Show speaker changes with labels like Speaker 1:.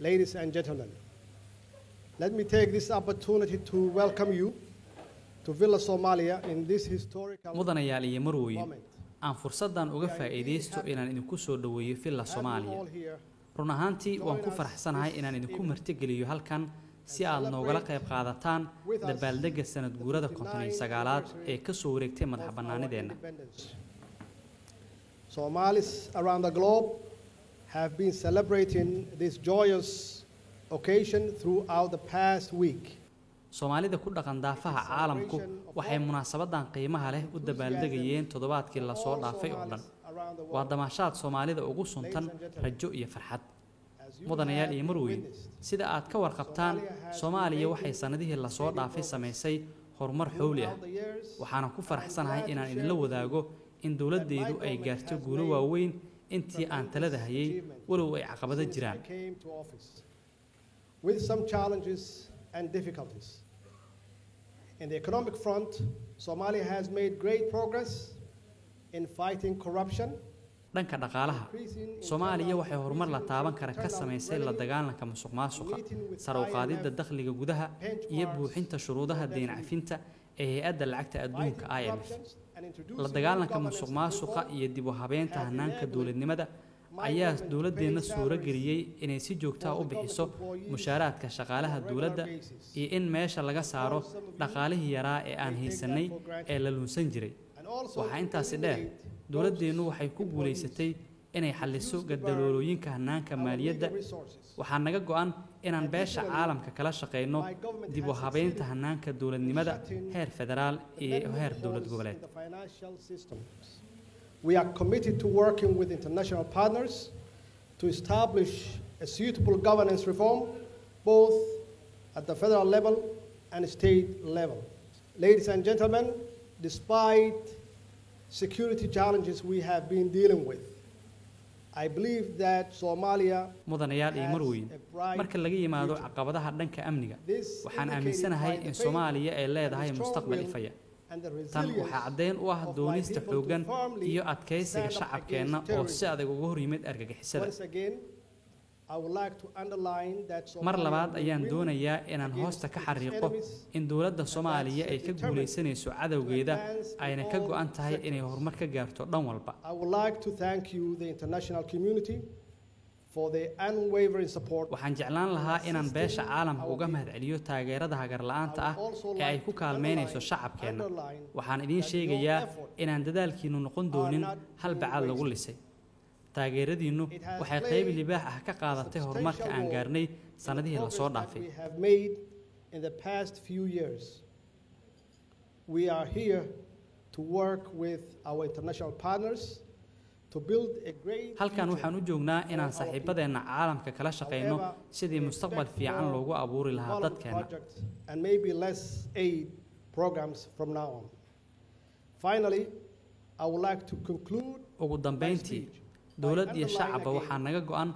Speaker 1: Ladies and gentlemen, let me take this opportunity to welcome you to Villa Somalia in this historical
Speaker 2: Mudane iyo marweyn aan fursadan uga faa'iideysto inaan idinku soo dhaweeyo Villa Somalia. Run ahaantii waan ku faraxsanahay inaan idinku martigeliyo halkan si aad noogala qayb qaadataan dabaaldegga sanad guurada 59aad ee ka soo wareegtay madaxbannaanideena.
Speaker 1: Somalis around the globe have been celebrating this joyous occasion throughout the past week.
Speaker 2: Soomaalida ku dhaqan daafaha caalamku waxay munaasabadan qiimaha leh u dabaaldegayeen toddobaadkii la soo dhaafay oo dhan. Waa damaashaad Soomaalida ugu suntan rajo iyo farxad. Mudanayaal iyo marweyn, sida aad ka warqabtaan, Soomaaliya waxay sanadihii la soo dhaafay sameysay horumar xawli ah. Waxaan ku faraxsanahay inaan idinla wadaago in dawladdeedu ay gaarto guulo waaweyn intii aan talada hayay walow ay caqabado jiraan.
Speaker 1: With some challenges and difficulties. In the economic front, Somalia has made great progress in fighting corruption.
Speaker 2: Dhanka dhaqaalaha, Soomaaliya waxay horumar la taaban kara ka sameysay la dagaalanka musuqmaasuqa, sare u qaadidda dakhliga gudaha iyo buuxinta shuruudaha deyn cafinta ee hay'adda lacagta adduunka IMF. La dagaalanka musuqmaasuqa iyo dib u habeynta hannaanka dawladnimada ayaa dawladdeena suura geliyay inay si joogto ah u bixiso mushaaraadka shaqaalaha dawladda iyo in meesha laga saaro dhaqaalihii yaraa ee aan haysanay ee la lunsan jiray. Waxa intaasi dheer, dawladdeenu waxay ku guuleysatay inay xalliso gadaloolooyinka hannaanka maaliyadda. Waxaa naga go'an inaan beesha caalamka kala shaqeyno dib u habeynta hannaanka dawladnimada heer federaal iyo heer dawlad goboleed.
Speaker 1: We are committed to working with international partners to establish a suitable governance reform, both at the federal level and state level. Ladies and gentlemen, despite security challenges we have been dealing with, I believe that Somalia
Speaker 2: Mudanayaal iyo marweyn, marka laga yimaado caqabadaha dhanka amniga, waxaan aaminsanahay in Soomaaliya ay leedahay mustaqbal ifaya. Tan waxaa caddeyn u ah doonista xooggan iyo adkeysiga shacabkeena oo si adag uga hor yimid argagixisada. Mar labaad ayaan doonayaa inaan hoosta ka xariiqo in dawladda Soomaaliya ay ka guuleysanayso cadawgeeda ayna ka go'an tahay inay horumar ka gaarto dhan walba. Waxaan jeclaan lahaa inaan beesha caalamka uga mahadceliyo taageerada hagar la'aanta ah ee ay ku kaalmeynayso shacabkeena. Waxaan idiin sheegayaa inaan dadaalkiinu noqon doonin hal bacaad lagu lisay. Taageeradiinu waxay qayb libaax ah ka qaadatay horumarka aan gaarnay sanadihii la soo dhaafay.
Speaker 1: We are here to work with our international partners.
Speaker 2: Halkan waxaan u joognaa inaan saaxiibadeena caalamka kala shaqeyno sidii mustaqbal fiican loogu abuuri lahaa dadkeena. Ugu dambeyntii, dawlad iyo shacabba waxaa naga go'an